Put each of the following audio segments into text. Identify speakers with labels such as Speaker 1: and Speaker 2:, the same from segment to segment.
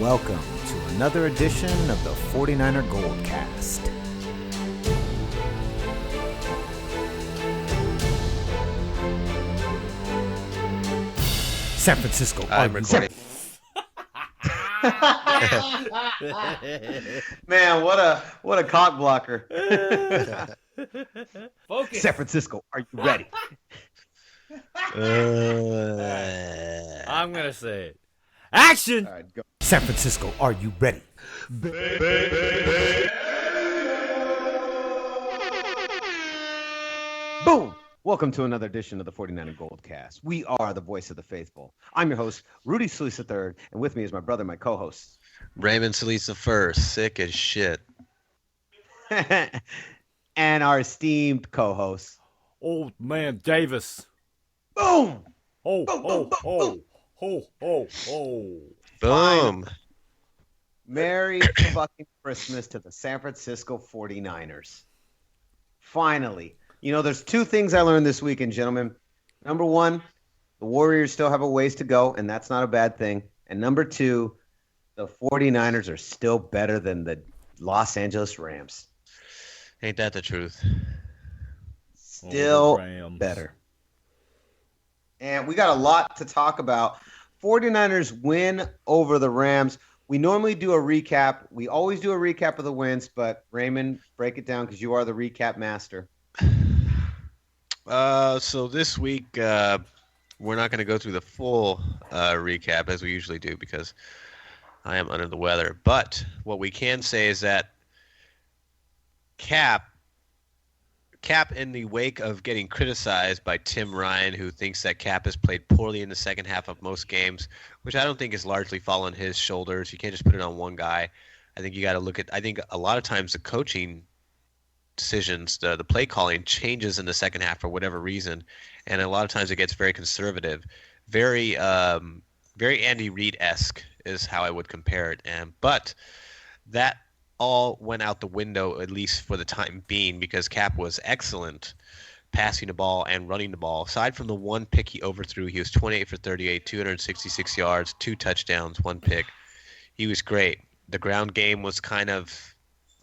Speaker 1: Welcome to another edition of the 49er Goldcast. San Francisco.
Speaker 2: I'm recording.
Speaker 3: Man, what a cock blocker.
Speaker 1: Focus.
Speaker 3: San Francisco, are you ready?
Speaker 1: I'm going to say it. Action!
Speaker 3: All right, go.
Speaker 1: San Francisco, are you ready?
Speaker 3: Boom! Welcome to another edition of the 49er Goldcast. We are the voice of the faithful. I'm your host, Rudy Solis III, and with me is my brother, my co-host.
Speaker 2: Raymond Solis I, sick as shit.
Speaker 3: And our esteemed co-host.
Speaker 1: Old man Davis.
Speaker 3: Boom!
Speaker 1: Oh,
Speaker 3: Boom,
Speaker 1: oh,
Speaker 3: boom, boom,
Speaker 1: oh,
Speaker 3: boom.
Speaker 1: oh.
Speaker 2: Boom.
Speaker 3: Merry fucking Christmas to the San Francisco 49ers. Finally. You know, there's two things I learned this weekend, gentlemen. Number one, the Warriors still have a ways to go, and that's not a bad thing. And number two, the 49ers are still better than the Los Angeles Rams.
Speaker 2: Ain't that the truth?
Speaker 3: Still
Speaker 1: Rams.
Speaker 3: better. And we got a lot to talk about. 49ers win over the Rams. We normally do a recap. We always do a recap of the wins, but Raymond, break it down because you are the recap master.
Speaker 2: So this week, we're not going to go through the full recap as we usually do because I am under the weather. But what we can say is that Cap, in the wake of getting criticized by Tim Ryan, who thinks that Cap has played poorly in the second half of most games, which I don't think is largely fallen on his shoulders. You can't just put it on one guy. I think you got to look at – I think a lot of times the coaching decisions, the play calling changes in the second half for whatever reason, and a lot of times it gets very conservative. Very Andy Reid-esque is how I would compare it. But that – all went out the window, at least for the time being, because Cap was excellent passing the ball and running the ball. Aside from the one pick he overthrew, he was 28 for 38, 266 yards, 2 touchdowns, 1 pick. He was great. The ground game was kind of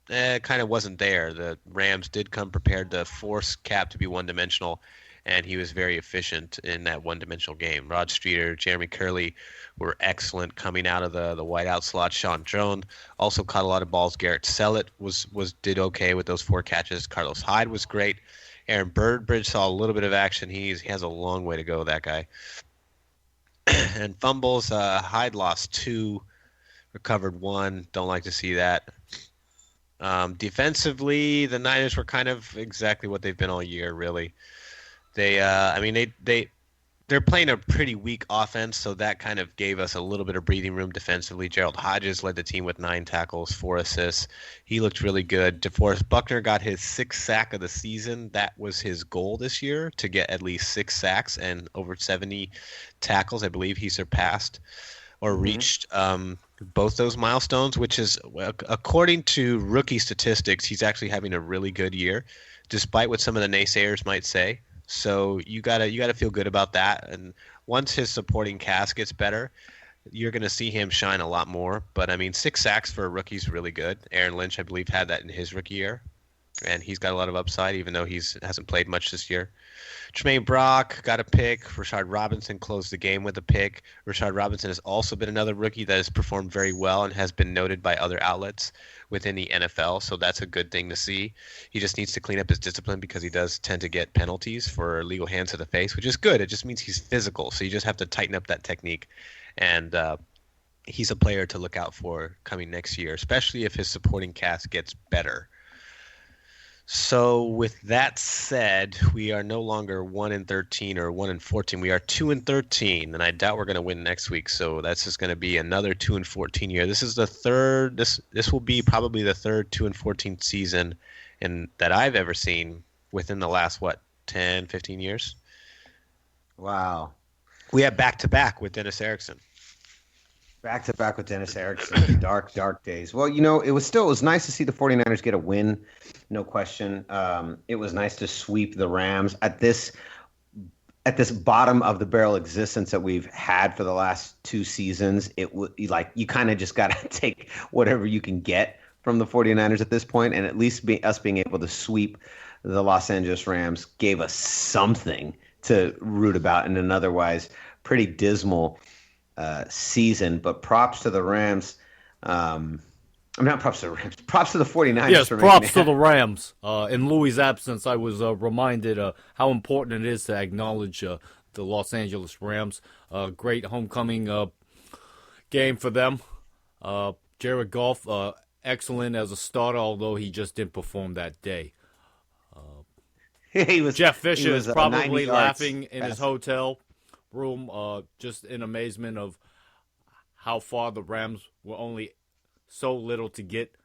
Speaker 2: wasn't there. The Rams did come prepared to force Cap to be one-dimensional, and he was very efficient in that one-dimensional game. Rod Streeter, Jeremy Curley were excellent coming out of the wideout slot. Sean Drone also caught a lot of balls. Garrett Sellett did okay with those 4 catches. Carlos Hyde was great. Aaron Birdbridge saw a little bit of action. He has a long way to go, that guy. And fumbles, Hyde lost 2, recovered 1. Don't like to see that. Defensively, the Niners were kind of exactly what they've been all year, really. They're playing a pretty weak offense, so that kind of gave us a little bit of breathing room defensively. Gerald Hodges led the team with 9 tackles, 4 assists. He looked really good. DeForest Buckner got his 6th sack of the season. That was his goal this year, to get at least 6 sacks and over 70 tackles. I believe he surpassed or reached both those milestones, which is, according to rookie statistics, he's actually having a really good year, despite what some of the naysayers might say. So you gotta feel good about that. And once his supporting cast gets better, you're gonna see him shine a lot more. But I mean, 6 sacks for a rookie is really good. Aaron Lynch, I believe, had that in his rookie year, and he's got a lot of upside, even though hasn't played much this year. Tremaine Brock got a pick. Rashard Robinson closed the game with a pick. Rashard Robinson has also been another rookie that has performed very well and has been noted by other outlets within the NFL, so that's a good thing to see. He just needs to clean up his discipline because he does tend to get penalties for legal hands to the face, which is good. It just means he's physical, so you just have to tighten up that technique. And he's a player to look out for coming next year, especially if his supporting cast gets better. So with that said, we are no longer 1-13 or 1-14. We are 2-13, and I doubt we're going to win next week. So that's just going to be another 2-14 year. This is the third. This will be probably the third 2-14 season that I've ever seen within the last 10, 15 years.
Speaker 3: Wow.
Speaker 2: We have back-to-back with Dennis Erickson.
Speaker 3: Back-to-back with Dennis Erickson. Dark, dark days. Well, you know, it was nice to see the 49ers get a win, no question. It was nice to sweep the Rams. at this bottom of the barrel existence that we've had for the last 2 seasons, it would like you kind of just got to take whatever you can get from the 49ers at this point, and at least us being able to sweep the Los Angeles Rams gave us something to root about in an otherwise pretty dismal season. But props to the Rams. I'm not props to the Rams. Props to the 49ers.
Speaker 4: Yes, props to the Rams. In Louis' absence, I was reminded how important it is to acknowledge the Los Angeles Rams. Great homecoming game for them. Jared Goff, excellent as a starter, although he just didn't perform that day. Jeff Fisher is probably laughing in his hotel room, just in amazement of how far the Rams were only so little to get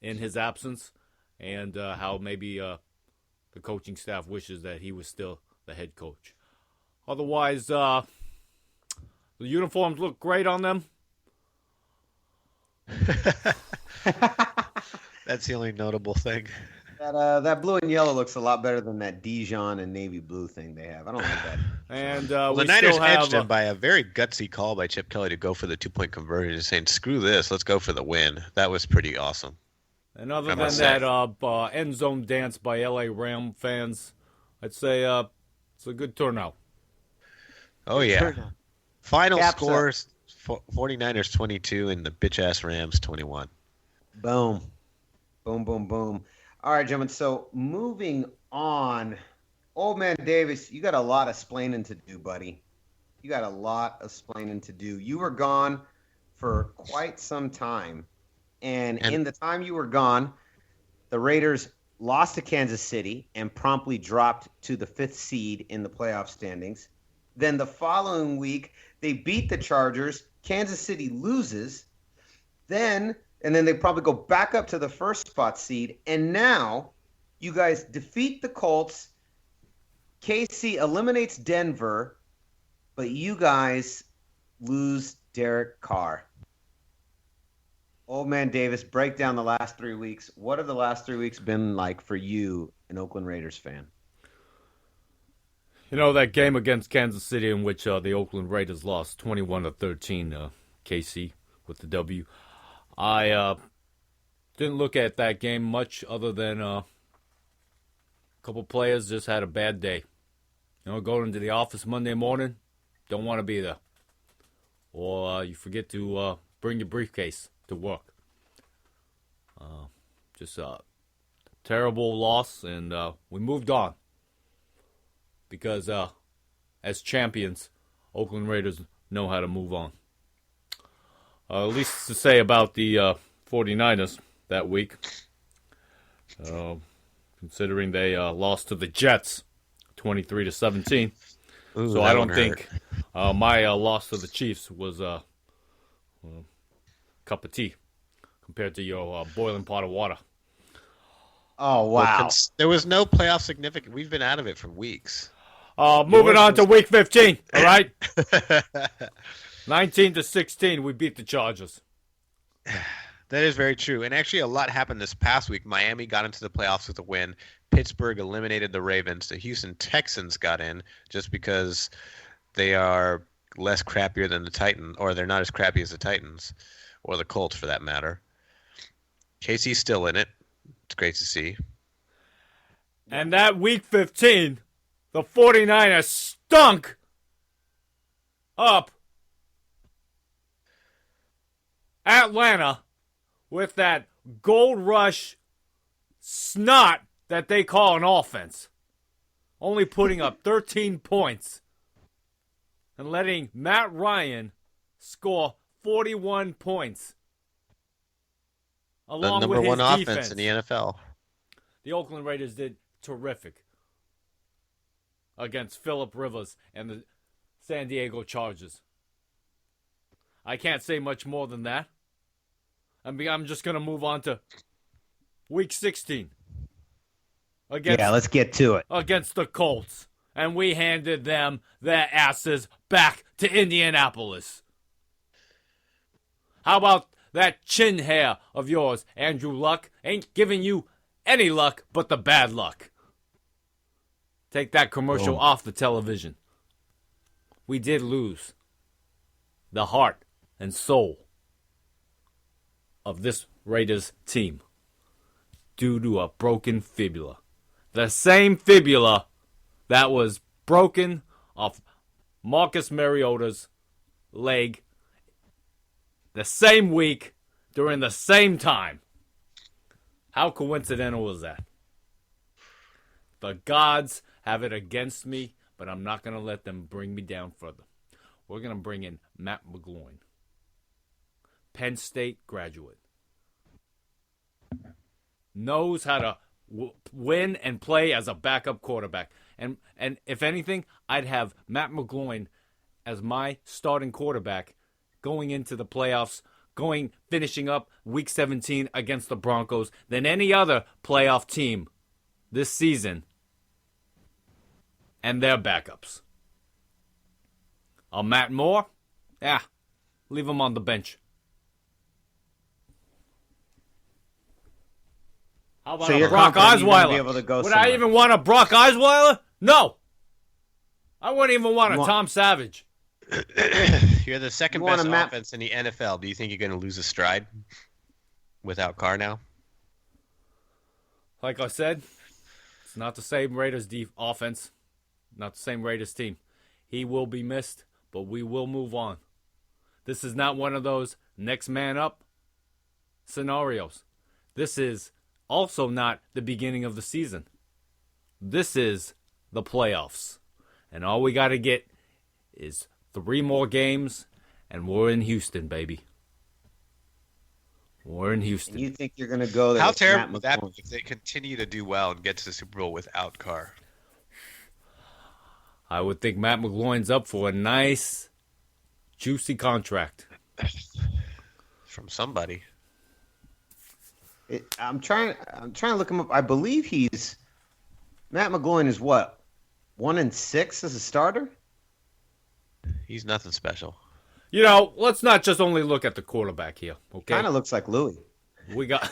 Speaker 4: in his absence, and how maybe the coaching staff wishes that he was still the head coach. Otherwise, the uniforms look great on them.
Speaker 2: That's the only notable thing.
Speaker 3: That blue and yellow looks a lot better than that Dijon and navy blue thing they have. I don't like that.
Speaker 4: And
Speaker 2: the Niners edged them by a very gutsy call by Chip Kelly to go for the 2-point conversion and saying, screw this, let's go for the win. That was pretty awesome.
Speaker 4: And other than that end zone dance by LA Ram fans, I'd say it's a good turnout.
Speaker 2: Oh, yeah. Final scores, 49ers 22 and the bitch-ass Rams 21.
Speaker 3: Boom. Boom, boom, boom. All right, gentlemen, so moving on. Old Man Davis, you got a lot of splaining to do, buddy. You got a lot of splaining to do. You were gone for quite some time. And in the time you were gone, the Raiders lost to Kansas City and promptly dropped to the 5th seed in the playoff standings. Then the following week, they beat the Chargers. Kansas City loses. And then they probably go back up to the 1st spot seed. And now you guys defeat the Colts. KC eliminates Denver, but you guys lose Derek Carr. Old Man Davis, break down the last 3 weeks. What have the last 3 weeks been like for you, an Oakland Raiders fan?
Speaker 4: You know, that game against Kansas City in which the Oakland Raiders lost 21-13, KC with the W. I didn't look at that game much other than a couple players just had a bad day. You know, going into the office Monday morning, don't want to be there. Or you forget to bring your briefcase to work. Just a terrible loss, and we moved on. Because as champions, Oakland Raiders know how to move on. At least to say about the 49ers that week, considering they lost to the Jets 23-17.
Speaker 2: Ooh,
Speaker 4: so I don't think my loss to the Chiefs was a cup of tea compared to your boiling pot of water.
Speaker 3: Oh, wow.
Speaker 2: Well, there was no playoff significance. We've been out of it for weeks.
Speaker 4: Moving on to week 15, all right? 19-16, we beat the Chargers.
Speaker 2: That is very true. And actually, a lot happened this past week. Miami got into the playoffs with a win. Pittsburgh eliminated the Ravens. The Houston Texans got in just because they are less crappier than the Titans, or they're not as crappy as the Titans, or the Colts for that matter. KC's still in it. It's great to see.
Speaker 4: And that week 15, the 49ers stunk up Atlanta with that gold rush snot that they call an offense. Only putting up 13 points and letting Matt Ryan score 41 points. Along
Speaker 2: the number
Speaker 4: with his
Speaker 2: one offense
Speaker 4: defense
Speaker 2: in the NFL.
Speaker 4: The Oakland Raiders did terrific against Phillip Rivers and the San Diego Chargers. I can't say much more than that. I'm just going to move on to week 16.
Speaker 3: Let's get to it.
Speaker 4: Against the Colts. And we handed them their asses back to Indianapolis. How about that chin hair of yours, Andrew Luck? Ain't giving you any luck but the bad luck. Take that commercial off the television. we did lose the heart and soul of this Raiders team due to a broken fibula. The same fibula that was broken off Marcus Mariota's leg the same week during the same time. How coincidental was that? The gods have it against me, but I'm not going to let them bring me down further. We're going to bring in Matt McGloin, Penn State graduate. Knows how to win and play as a backup quarterback. And if anything, I'd have Matt McGloin as my starting quarterback going into the playoffs, finishing up Week 17 against the Broncos than any other playoff team this season and their backups. Matt Moore? Yeah, leave him on the bench. How about
Speaker 3: So
Speaker 4: Brock Osweiler?
Speaker 3: Be able to go
Speaker 4: Would
Speaker 3: somewhere.
Speaker 4: I even want a Brock Osweiler? No. I wouldn't even want a Tom Savage.
Speaker 2: You're the second
Speaker 3: You want
Speaker 2: best
Speaker 3: a Matt-
Speaker 2: offense in the NFL. Do you think you're going to lose a stride without Carr now?
Speaker 4: Like I said, it's not the same Raiders offense, not the same Raiders team. He will be missed, but we will move on. This is not one of those next man up scenarios. This is also not the beginning of the season. This is the playoffs. And all we got to get is 3 more games, and we're in Houston, baby. We're in Houston.
Speaker 3: And you think you're going to go there?
Speaker 2: How
Speaker 3: with
Speaker 2: terrible
Speaker 3: Matt
Speaker 2: would that be
Speaker 3: McGloin?
Speaker 2: if they continue to do well and get to the Super Bowl without Carr?
Speaker 4: I would think Matt McGloin's up for a nice, juicy contract.
Speaker 2: From somebody.
Speaker 3: I'm trying to look him up. I believe Matt McGloin is what, 1-6 as a starter?
Speaker 2: He's nothing special.
Speaker 4: You know, let's not just only look at the quarterback here, okay?
Speaker 3: Kind of looks like Louis.
Speaker 4: We got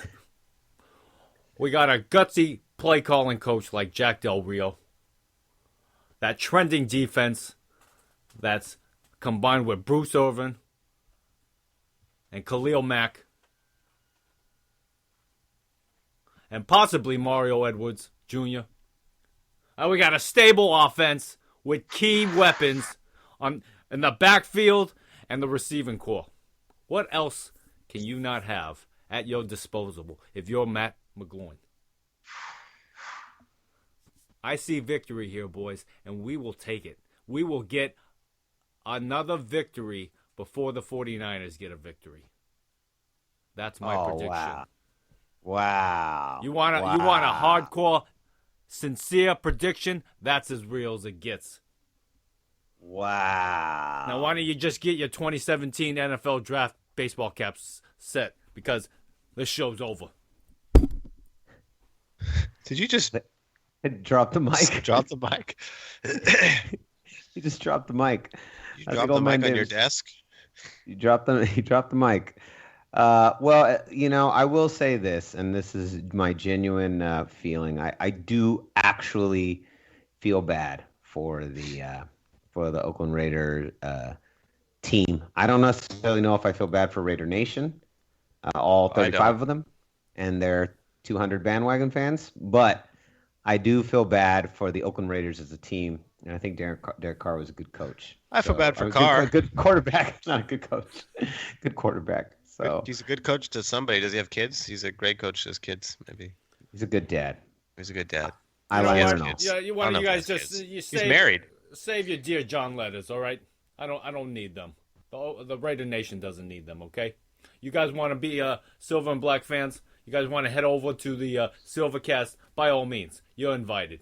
Speaker 4: a gutsy play calling coach like Jack Del Rio. That trending defense that's combined with Bruce Irvin and Khalil Mack and possibly Mario Edwards Jr. We got a stable offense with key weapons in the backfield and the receiving core. What else can you not have at your disposal if you're Matt McGloin? I see victory here, boys, and we will take it. We will get another victory before the 49ers get a victory. That's my prediction.
Speaker 3: Wow.
Speaker 4: You want a hardcore, sincere prediction? That's as real as it gets.
Speaker 3: Wow.
Speaker 4: Now, why don't you just get your 2017 NFL Draft baseball caps set? Because this show's over.
Speaker 2: Did you just
Speaker 3: Drop the mic.
Speaker 2: drop the mic?
Speaker 3: He just dropped the mic.
Speaker 2: You
Speaker 3: That's
Speaker 2: dropped
Speaker 3: like
Speaker 2: the mic on
Speaker 3: Davis.
Speaker 2: your desk?
Speaker 3: He dropped the mic. Well, I will say this, and this is my genuine feeling. I do actually feel bad for the Oakland Raider team. I don't necessarily know if I feel bad for Raider Nation, all 35 of them, and their 200 bandwagon fans, but I do feel bad for the Oakland Raiders as a team, and I think Derek Carr was a good coach.
Speaker 2: I feel bad for
Speaker 3: a
Speaker 2: Carr.
Speaker 3: Good quarterback, not a good coach. Good quarterback. So
Speaker 2: He's a good coach to somebody. Does he have kids? He's a great coach to his kids, maybe.
Speaker 3: he's a good dad.
Speaker 2: He's a good dad.
Speaker 3: I
Speaker 4: You know
Speaker 3: like
Speaker 2: what?
Speaker 3: him.
Speaker 2: Kids.
Speaker 4: Yeah,
Speaker 2: I don't
Speaker 4: why don't
Speaker 2: know
Speaker 4: you
Speaker 2: if
Speaker 4: guys
Speaker 2: he has
Speaker 4: just
Speaker 2: kids.
Speaker 4: you
Speaker 2: He's married.
Speaker 4: Save your dear John letters, all right? I don't need them. The Raider Nation doesn't need them, okay? You guys want to be Silver and Black fans? You guys want to head over to the Silvercast? By all means, you're invited.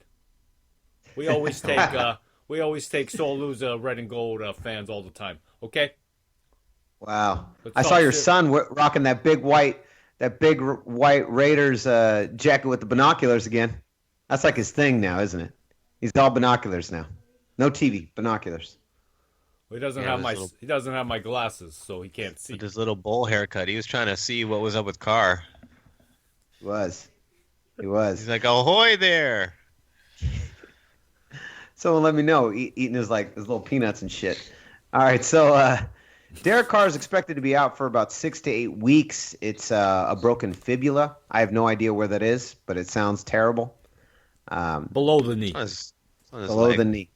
Speaker 4: We always take Soul Loser Red and Gold fans all the time, okay?
Speaker 3: Wow.
Speaker 4: Let's
Speaker 3: I
Speaker 4: talk
Speaker 3: saw your
Speaker 4: shit.
Speaker 3: son rocking that big white Raiders jacket with the binoculars again. That's like his thing now, isn't it? He's all binoculars now. No TV, binoculars.
Speaker 4: He doesn't
Speaker 2: Yeah,
Speaker 4: have
Speaker 2: this
Speaker 4: my
Speaker 2: little-
Speaker 4: he doesn't have my glasses, so he can't see.
Speaker 2: With his little bowl haircut. He was trying to see what was up with Carr.
Speaker 3: He was.
Speaker 2: He's like, ahoy there.
Speaker 3: Someone let me know. Eating his little peanuts and shit. All right, so Derek Carr is expected to be out for about 6 to 8 weeks. It's a broken fibula. I have no idea where that is, but it sounds terrible.
Speaker 4: Below the knee.
Speaker 2: It's on his
Speaker 3: Below
Speaker 2: leg.
Speaker 3: the knee.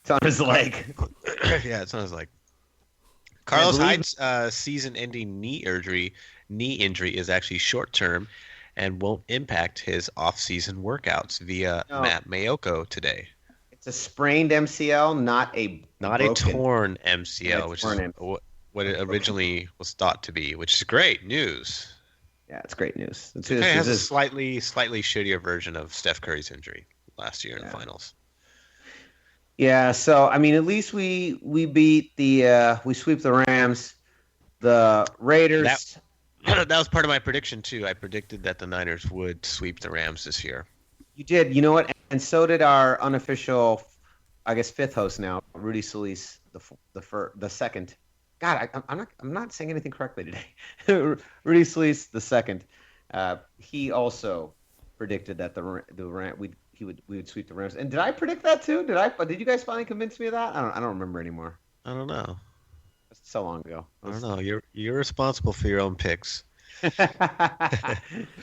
Speaker 3: It's on his leg.
Speaker 2: Yeah, it's on his leg. Carlos Hyde's season-ending knee injury is actually short-term and won't impact his off-season workouts via Matt Mayoko today.
Speaker 3: It's a sprained MCL, not a
Speaker 2: torn MCL, which is what it originally was thought to be, which is great news.
Speaker 3: Yeah, it's great news. It
Speaker 2: kind of has a slightly shittier version of Steph Curry's injury last year in the finals.
Speaker 3: Yeah, so I mean, at least we beat we sweep the Rams, the Raiders.
Speaker 2: That was part of my prediction too. I predicted that the Niners would sweep the Rams this year.
Speaker 3: You did, you know what? And so did our unofficial, I guess, fifth host now, Rudy Solis, the second. God, I'm not saying anything correctly today. Rudy Solis the second. He also predicted that we would sweep the Rams. And did I predict that too? Did you guys finally convince me of that? I don't remember anymore.
Speaker 2: I don't know.
Speaker 3: That's so long ago.
Speaker 2: I don't know. You're responsible for your own picks.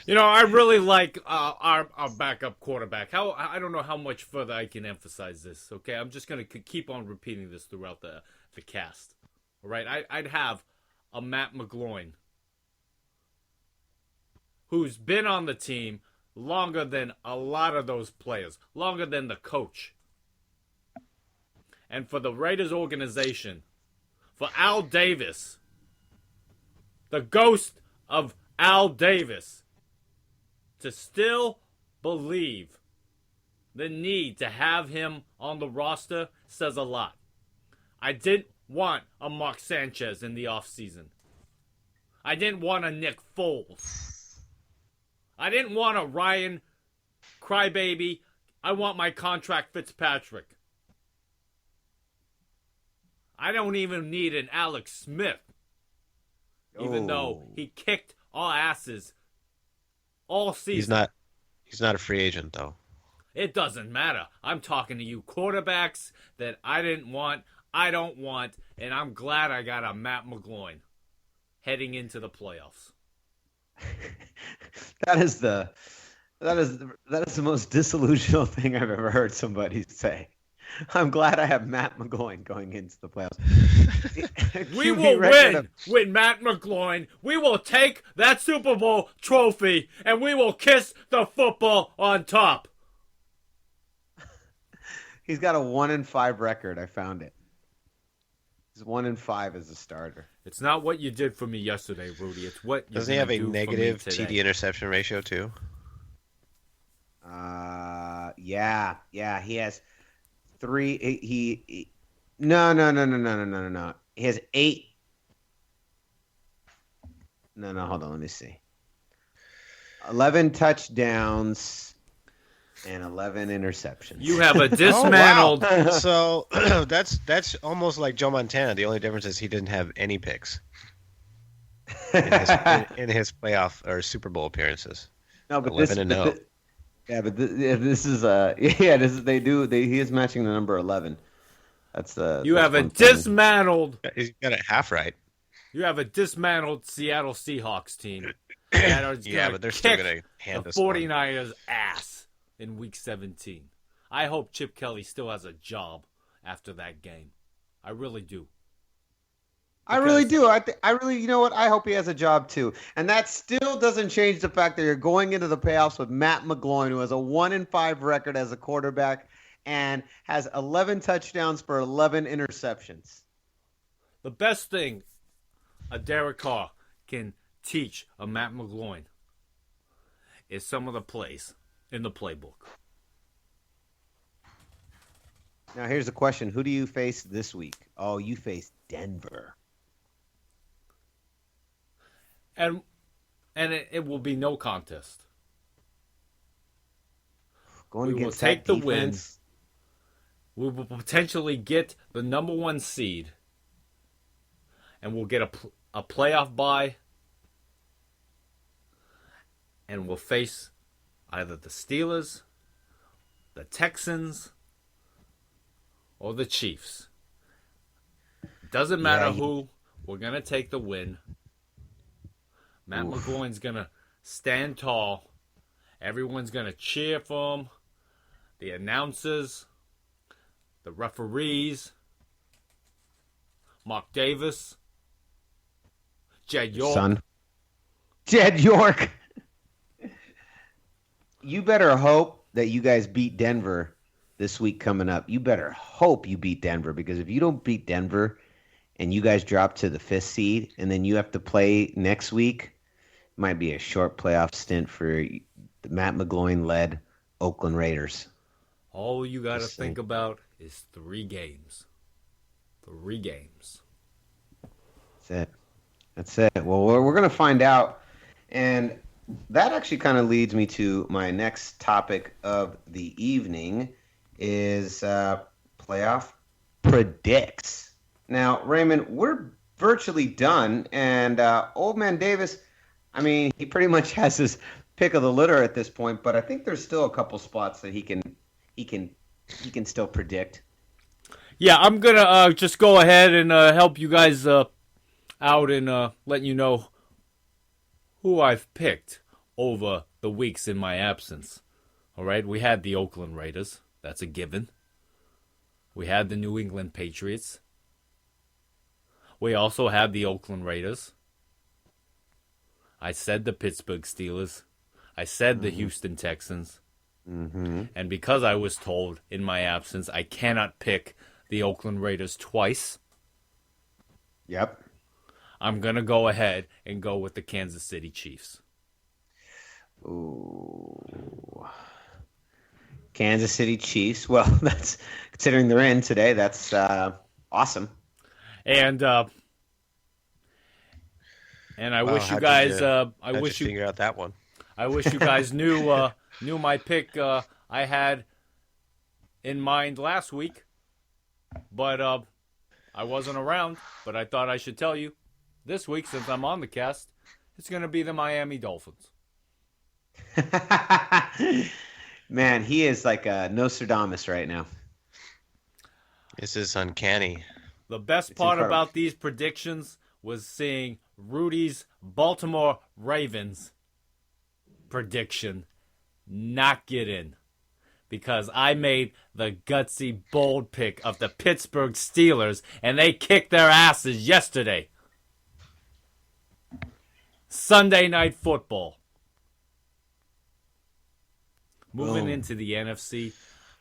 Speaker 4: You know, I really like our backup quarterback. I don't know how much further I can emphasize this. Okay, I'm just gonna keep on repeating this throughout the cast. All right, I'd have a Matt McGloin who's been on the team longer than a lot of those players, longer than the coach. And for the Raiders organization, for Al Davis, the ghost of Al Davis, to still believe the need to have him on the roster says a lot. I didn't want a Mark Sanchez in the offseason. I didn't want a Nick Foles. I didn't want a Ryan Crybaby. I want my contract Fitzpatrick. I don't even need an Alex Smith. Even though he kicked our asses all season.
Speaker 2: He's not a free agent though.
Speaker 4: It doesn't matter. I'm talking to you quarterbacks that I didn't want, I don't want, and I'm glad I got a Matt McGloin heading into the playoffs.
Speaker 3: That is the most disillusional thing I've ever heard somebody say. I'm glad I have Matt McGloin going into the playoffs.
Speaker 4: We will win with Matt McGloin. We will take that Super Bowl trophy and we will kiss the football on top.
Speaker 3: He's got a 1-5 record. I found it. He's 1-5 as a starter.
Speaker 4: It's not what you did for me yesterday, Rudy. It's what you
Speaker 2: Doesn't he have a negative TD interception ratio too?
Speaker 3: Yeah. He has 3. No. He has 8. No. Hold on. Let me see. 11 touchdowns and 11 interceptions.
Speaker 4: You have a dismantled.
Speaker 2: Oh, wow. So that's almost like Joe Montana. The only difference is he didn't have any picks in his playoff or Super Bowl appearances.
Speaker 3: No, but
Speaker 2: 11-0.
Speaker 3: This is he is matching the number 11.
Speaker 4: You have a dismantled.
Speaker 2: He's got it half right.
Speaker 4: You have a dismantled Seattle Seahawks team.
Speaker 2: Yeah, but they're still going to hand
Speaker 4: the
Speaker 2: us
Speaker 4: 49ers' ass in Week 17. I hope Chip Kelly still has a job after that game. I really do.
Speaker 3: I really do. You know what? I hope he has a job too. And that still doesn't change the fact that you're going into the playoffs with Matt McGloin, who has a 1-5 record as a quarterback and has 11 touchdowns for 11 interceptions.
Speaker 4: The best thing a Derek Carr can teach a Matt McGloin is some of the plays in the playbook.
Speaker 3: Now, here's the question. Who do you face this week? Oh, you face Denver.
Speaker 4: And it will be no contest.
Speaker 3: We
Speaker 4: will take the win. We will potentially get the number 1 seed. And we'll get a playoff bye. And we'll face either the Steelers, the Texans, or the Chiefs. Doesn't matter
Speaker 3: Yeah,
Speaker 4: who. We're going to take the win. Matt McGloin's going to stand tall. Everyone's going to cheer for him. The announcers, the referees, Mark Davis, Jed York.
Speaker 3: Son. Jed York. You better hope that you guys beat Denver this week coming up. You better hope you beat Denver, because if you don't beat Denver and you guys drop to the 5th seed and then you have to play next week, it might be a short playoff stint for the Matt McGloin-led Oakland Raiders.
Speaker 4: All you got to think about is 3 games. 3 games.
Speaker 3: That's it. Well, we're going to find out. And that actually kind of leads me to my next topic of the evening is playoff predicts. Now, Raymond, we're virtually done. And Old Man Davis, I mean, he pretty much has his pick of the litter at this point. But I think there's still a couple spots that he can still predict.
Speaker 4: Yeah, I'm going to just go ahead and help you guys out and let you know who I've picked over the weeks in my absence. All right, we had the Oakland Raiders. That's a given. We had the New England Patriots. We also had the Oakland Raiders. I said the Pittsburgh Steelers. I said the Houston Texans.
Speaker 3: Mm-hmm.
Speaker 4: And because I was told in my absence I cannot pick the Oakland Raiders twice,
Speaker 3: Yep.
Speaker 4: I'm going to go ahead and go with the Kansas City Chiefs.
Speaker 3: Ooh. Kansas City Chiefs. Well, that's considering they're in today. That's awesome.
Speaker 4: And I wish you guys. I wish you
Speaker 2: figure out that one.
Speaker 4: I wish you guys knew my pick. I had in mind last week, but I wasn't around. But I thought I should tell you this week, since I'm on the cast, it's going to be the Miami Dolphins.
Speaker 3: Man, he is like a Nostradamus right now.
Speaker 2: This is uncanny.
Speaker 4: The best part about these predictions was seeing Rudy's Baltimore Ravens prediction not get in, because I made the gutsy bold pick of the Pittsburgh Steelers, and they kicked their asses yesterday. Sunday Night Football. Moving into the NFC,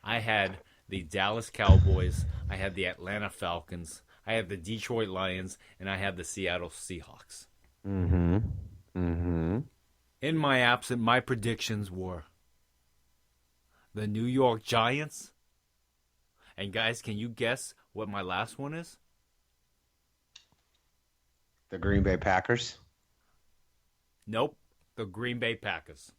Speaker 4: I had the Dallas Cowboys, I had the Atlanta Falcons, I had the Detroit Lions, and I had the Seattle Seahawks.
Speaker 3: Mm-hmm. Mm-hmm.
Speaker 4: In my absence, my predictions were the New York Giants. And guys, can you guess what my last one is?
Speaker 3: The Green Bay Packers.
Speaker 4: Nope. The Green Bay Packers.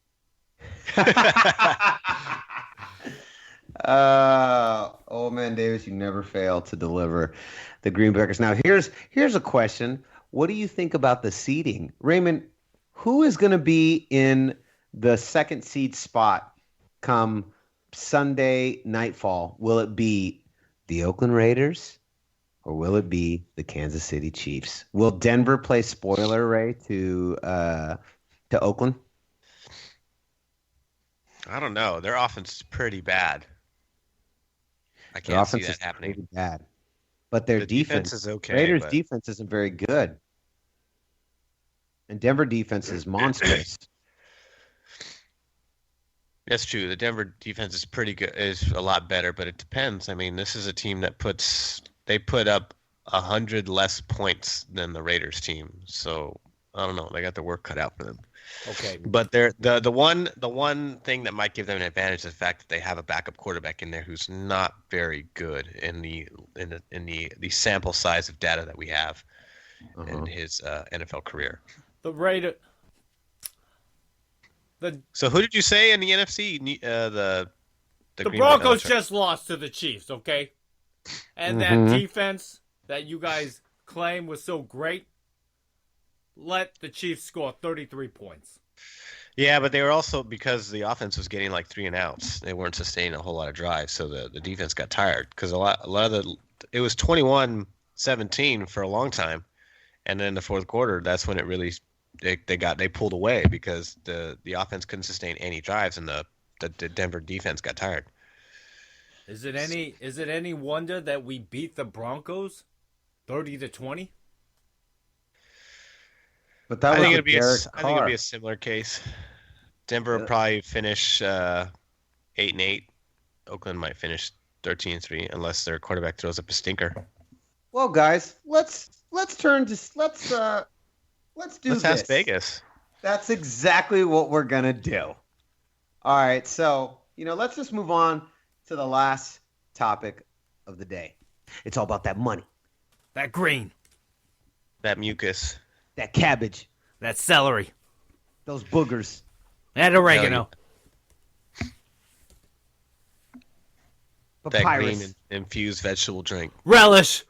Speaker 3: Old Man Davis, you never fail to deliver the Green Bay Packers. Now, here's a question. What do you think about the seeding? Raymond, who is going to be in the 2nd seed spot come Sunday nightfall? Will it be the Oakland Raiders or will it be the Kansas City Chiefs? Will Denver play spoiler, Ray, to Oakland?
Speaker 2: I don't know. Their offense is pretty bad. I can't see that happening.
Speaker 3: Pretty bad. But their
Speaker 2: The
Speaker 3: defense
Speaker 2: is okay.
Speaker 3: Raiders'
Speaker 2: but
Speaker 3: defense isn't very good. And Denver defense is monstrous.
Speaker 2: That's true. The Denver defense is pretty good. Is a lot better, but it depends. I mean, this is a team that put up 100 less points than the Raiders team. So I don't know. They got their work cut out for them.
Speaker 4: Okay.
Speaker 2: But they're the one thing that might give them an advantage is the fact that they have a backup quarterback in there who's not very good in the sample size of data that we have in his NFL career. So who did you say in the NFC? The Green
Speaker 4: Broncos
Speaker 2: Bay,
Speaker 4: just lost to the Chiefs, okay? And that defense that you guys claim was so great, let the Chiefs score 33 points.
Speaker 2: Yeah, but they were also because the offense was getting like 3-and-outs. They weren't sustaining a whole lot of drives, so the defense got tired because a lot of the it was 21-17 for a long time, and then the fourth quarter, that's when it really they pulled away because the offense couldn't sustain any drives, and the Denver defense got tired.
Speaker 4: Is it any wonder that we beat the Broncos 30-20?
Speaker 3: But that
Speaker 2: I
Speaker 3: was
Speaker 2: think
Speaker 3: with Derek
Speaker 2: I think it'll
Speaker 3: Carr.
Speaker 2: be a similar case. Denver will probably finish 8-8. Oakland might finish 13-3 unless their quarterback throws up a stinker.
Speaker 3: Well, guys, let's turn to let's do
Speaker 2: Let's
Speaker 3: this.
Speaker 2: ask Vegas.
Speaker 3: That's exactly what we're gonna do. All right, so let's just move on to the last topic of the day. It's all about that money,
Speaker 4: That green,
Speaker 2: That mucus.
Speaker 3: that cabbage,
Speaker 4: that celery,
Speaker 3: those boogers.
Speaker 4: that oregano.
Speaker 2: That
Speaker 3: Papyrus,
Speaker 2: green infused vegetable drink.
Speaker 4: Relish.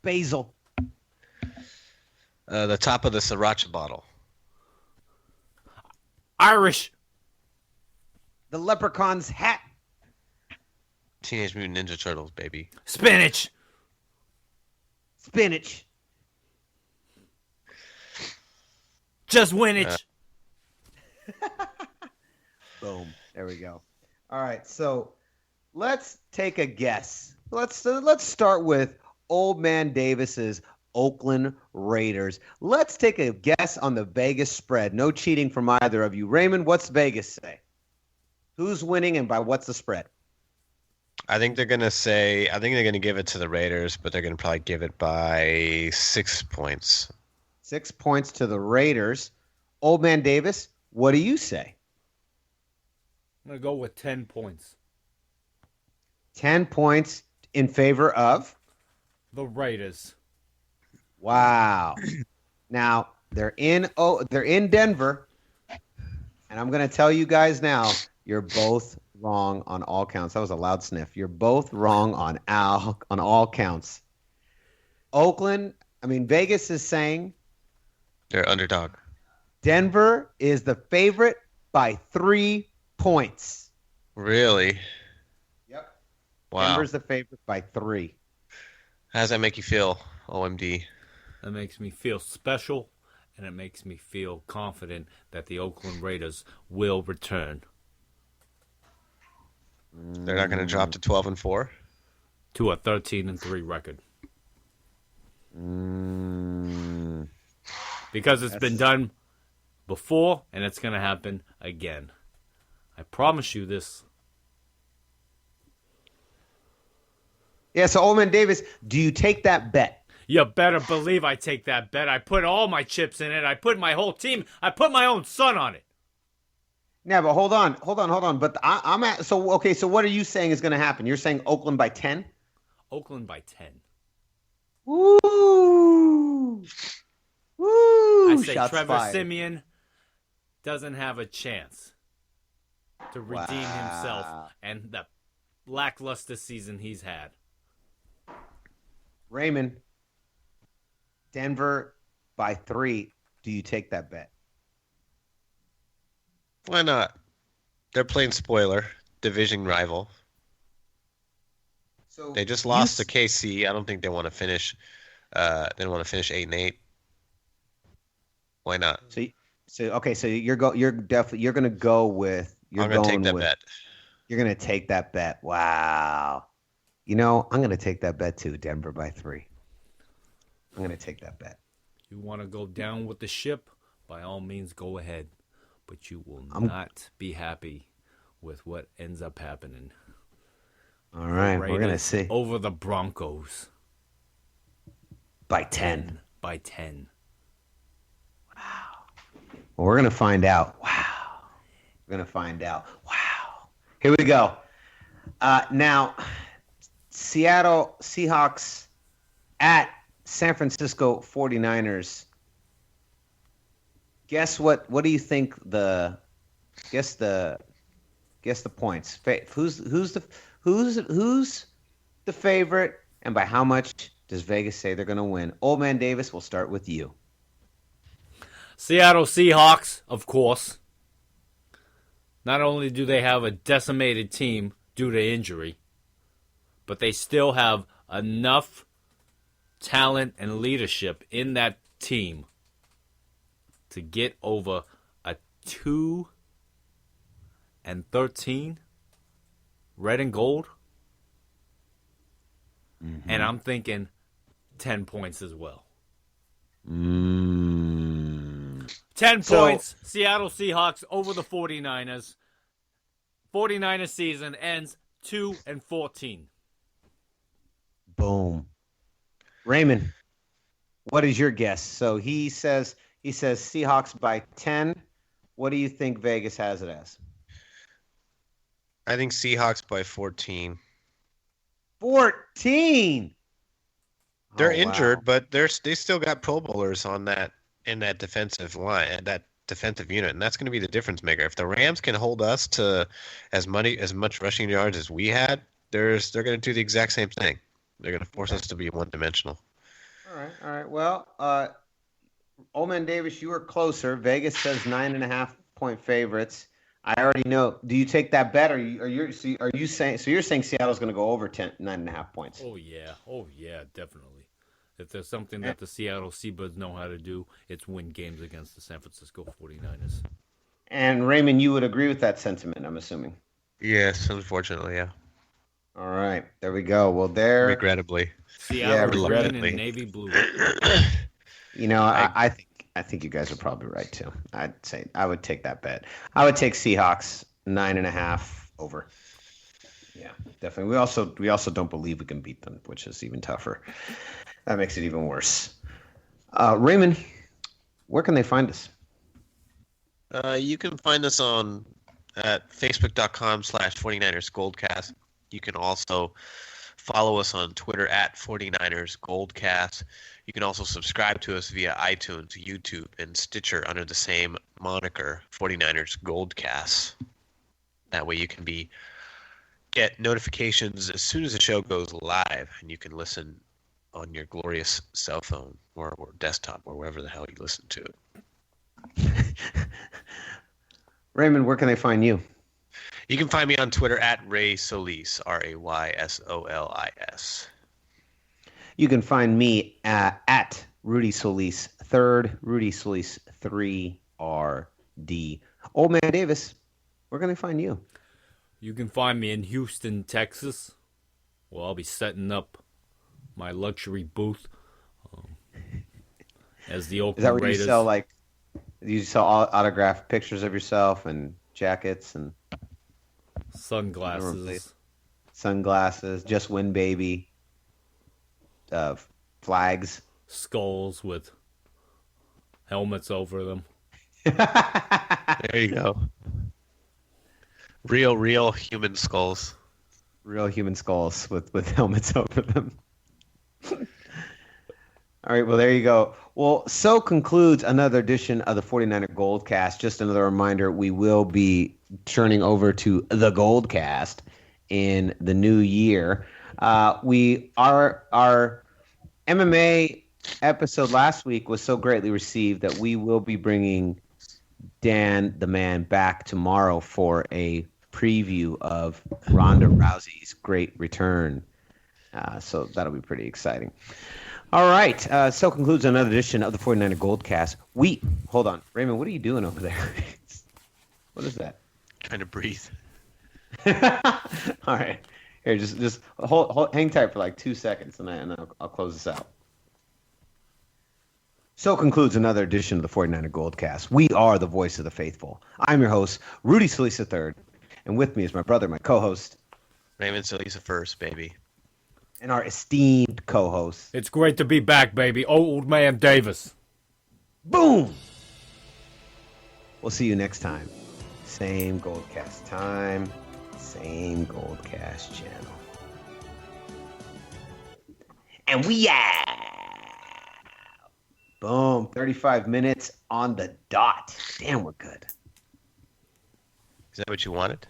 Speaker 3: basil,
Speaker 2: The top of the sriracha bottle.
Speaker 4: Irish.
Speaker 3: the leprechaun's hat,
Speaker 2: Teenage Mutant Ninja Turtles, baby.
Speaker 4: Spinach.
Speaker 3: spinach.
Speaker 4: Just winach.
Speaker 3: Boom. There we go. All right, so let's take a guess. Let's start with Old Man Davis's Oakland Raiders. Let's take a guess on the Vegas spread. No cheating from either of you. Raymond, what's Vegas say? Who's winning and by what's the spread?
Speaker 2: I think they're going to give it to the Raiders, but they're going to probably give it by 6 points.
Speaker 3: 6 points to the Raiders. Old Man Davis, what do you say?
Speaker 4: I'm going to go with 10 points.
Speaker 3: 10 points in favor of?
Speaker 4: The Raiders.
Speaker 3: Wow. Now, they're in Denver, and I'm going to tell you guys now, you're both wrong on all counts. That was a loud sniff. You're both wrong on all counts. Vegas is saying
Speaker 2: They're underdog.
Speaker 3: Denver is the favorite by 3 points.
Speaker 2: Really?
Speaker 3: Yep.
Speaker 2: Wow.
Speaker 3: Denver's the favorite by 3.
Speaker 2: How does that make you feel, OMD?
Speaker 4: That makes me feel special, and it makes me feel confident that the Oakland Raiders will return
Speaker 2: They're not going to drop to 12-4?
Speaker 4: to a 13-3 record. Because it's been done before, and it's going to happen again. I promise you this.
Speaker 3: Yeah, so Old Man Davis, do you take that bet?
Speaker 4: You better believe I take that bet. I put all my chips in it. I put my whole team. I put my own son on it.
Speaker 3: Yeah, but hold on. But I'm at so what are you saying is going to happen? You're saying Oakland by 10?
Speaker 4: Oakland by 10.
Speaker 3: Woo! Woo!
Speaker 4: I say
Speaker 3: Shots
Speaker 4: Trevor
Speaker 3: fired.
Speaker 4: Siemian doesn't have a chance to redeem himself and the lackluster season he's had.
Speaker 3: Raymond, Denver by 3. Do you take that bet?
Speaker 2: Why not? They're playing spoiler, division rival.
Speaker 3: So
Speaker 2: They just lost to KC. I don't think they want to finish. They don't want to finish 8-8. Why not?
Speaker 3: So you're going to go with
Speaker 2: I'm going to take that bet.
Speaker 3: You're going to take that bet. Wow. I'm going to take that bet too, Denver by 3. I'm going to take that bet.
Speaker 4: You want to go down with the ship? By all means, go ahead. But you will not be happy with what ends up happening.
Speaker 3: All right, we're going to see.
Speaker 4: Over the Broncos.
Speaker 3: By 10.
Speaker 4: By 10.
Speaker 3: Well, we're going to find out. Wow. We're going to find out. Wow. Here we go. Now, Seattle Seahawks at San Francisco 49ers. Guess what? What do you think guess the points? Who's the favorite, and by how much does Vegas say they're going to win? Old Man Davis, we'll start with you.
Speaker 4: Seattle Seahawks, of course. Not only do they have a decimated team due to injury, but they still have enough talent and leadership in that team to get over a 2-13 red and gold. Mm-hmm. And I'm thinking 10 points as well. 10 points, Seattle Seahawks over the 49ers. 49ers season ends 2-14.
Speaker 3: Boom. Raymond, what is your guess? So he says Seahawks by 10. What do you think Vegas has it as?
Speaker 2: I think Seahawks by 14.
Speaker 3: 14.
Speaker 2: They're injured, but they still got Pro Bowlers in that defensive line, that defensive unit, and that's going to be the difference maker. If the Rams can hold us to as much rushing yards as we had, they're going to do the exact same thing. They're going to force us to be one-dimensional.
Speaker 3: All right. Well, Old Man Davis, you were closer. Vegas says 9.5-point favorites. I already know. Do you take that bet, or you're saying Seattle's going to go over 9.5 points?
Speaker 4: Oh yeah, definitely. If there's something that the Seattle Seabirds know how to do, it's win games against the San Francisco 49ers.
Speaker 3: And Raymond, you would agree with that sentiment, I'm assuming.
Speaker 2: Yes, unfortunately, yeah.
Speaker 3: All right, there we go. Well,
Speaker 2: regrettably.
Speaker 4: Seattle green and navy blue.
Speaker 3: You know, I think you guys are probably right too. I'd say I would take that bet. I would take Seahawks 9.5 over. Yeah, definitely. We also don't believe we can beat them, which is even tougher. That makes it even worse. Raymond, where can they find us?
Speaker 2: You can find us at facebook.com/49ersGoldcast. You can also follow us on Twitter at 49ersGoldcast. You can also subscribe to us via iTunes, YouTube, and Stitcher under the same moniker, 49ers Goldcast. That way you can get notifications as soon as the show goes live, and you can listen on your glorious cell phone or desktop or wherever the hell you listen to it.
Speaker 3: Raymond, where can they find you?
Speaker 2: You can find me on Twitter at Ray Solis, RaySolis.
Speaker 3: You can find me at Rudy Solis 3rd, Rudy Solis 3RD. Old Man Davis, where can they find you?
Speaker 4: You can find me in Houston, Texas. Well, I'll be setting up my luxury booth as the Oakland Raiders.
Speaker 3: Is that where you sell autographed pictures of yourself and jackets and
Speaker 4: sunglasses,
Speaker 3: Just Win Baby, flags,
Speaker 4: skulls with helmets over them.
Speaker 2: There you go. Real human skulls.
Speaker 3: Real human skulls with helmets over them. All right, well, there you go. Well, so concludes another edition of the 49er Goldcast. Just another reminder, we will be turning over to the Goldcast in the new year. Our MMA episode last week was so greatly received that we will be bringing Dan the Man back tomorrow for a preview of Ronda Rousey's great return. So that'll be pretty exciting. All right. So concludes another edition of the 49er Goldcast. Hold on. Raymond, what are you doing over there? What is that?
Speaker 2: Trying to breathe.
Speaker 3: All right. Here, just hold, hang tight for like 2 seconds, and then I'll close this out. So concludes another edition of the 49er Goldcast. We are the voice of the faithful. I'm your host, Rudy Solis III, and with me is my brother, my co-host,
Speaker 2: Raymond Solis first, baby.
Speaker 3: And our esteemed co-host.
Speaker 4: It's great to be back, baby. Old Man Davis.
Speaker 3: Boom! We'll see you next time. Same Goldcast time, same Goldcast channel. And we boom, 35 minutes on the dot. Damn, we're good.
Speaker 2: Is that what you wanted?